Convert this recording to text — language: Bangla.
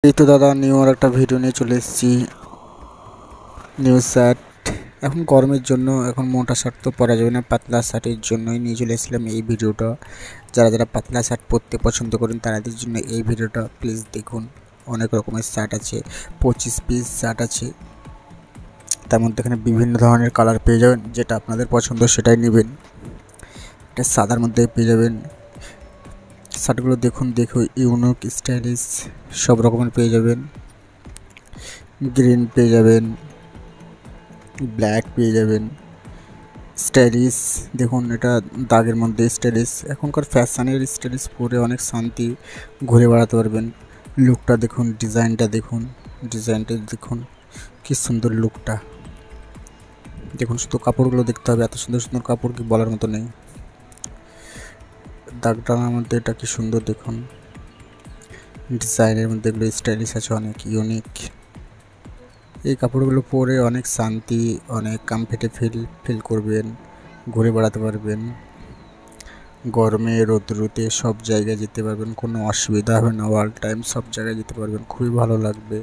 এই তো দাদা নিউ আর একটা ভিডিও নিয়ে চলে এসেছি। নিউ শার্ট এখন গরমের জন্য এখন মোটা শার্ট তো পরা যাবে না, পাতলা শার্টের জন্যই নিয়ে চলে এসেছিলাম এই ভিডিওটা। যারা যারা পাতলা শার্ট পরতে পছন্দ করেন তাদের জন্য এই ভিডিওটা প্লিজ দেখুন। অনেক রকমের শার্ট আছে, 25 পিস শার্ট আছে, তার মধ্যে এখানে বিভিন্ন ধরনের কালার পেয়ে যাবেন, যেটা আপনাদের পছন্দ সেটাই নেবেন। এটা সাদার মধ্যে পেয়ে যাবেন। শার্টগুলো দেখুন, ইউনিক স্টাইলিশ সব রকমের পেয়ে যাবেন। গ্রিন পেয়ে যাবেন, ব্ল্যাক পেয়ে যাবেন, স্টাইলিশ দেখুন এটা দাগের মধ্যে স্টাইলিশ। এখনকার ফ্যাশনের স্টাইলিশ পরে অনেক শান্তি ঘুরে বেড়াতে পারবেন। লুকটা দেখুন, ডিজাইনটা দেখুন কি সুন্দর লুকটা দেখুন। শুধু কাপড়গুলো দেখতে হবে, এত সুন্দর সুন্দর কাপড় কি বলার মতো নেই। দাগ টানার মধ্যে এটা কি সুন্দর দেখুন, ডিজাইনের মধ্যে এগুলো স্টাইলিশ আছে, অনেক ইউনিক। এই কাপড়গুলো পরে অনেক শান্তি, অনেক কমফর্টেবল ফিল করবেন, ঘুরে বেড়াতে পারবেন। গরমে রোদ্রুতে সব জায়গায় যেতে পারবেন, কোনো অসুবিধা হবে না, অল টাইম সব জায়গায় যেতে পারবেন, খুবই ভালো লাগবে।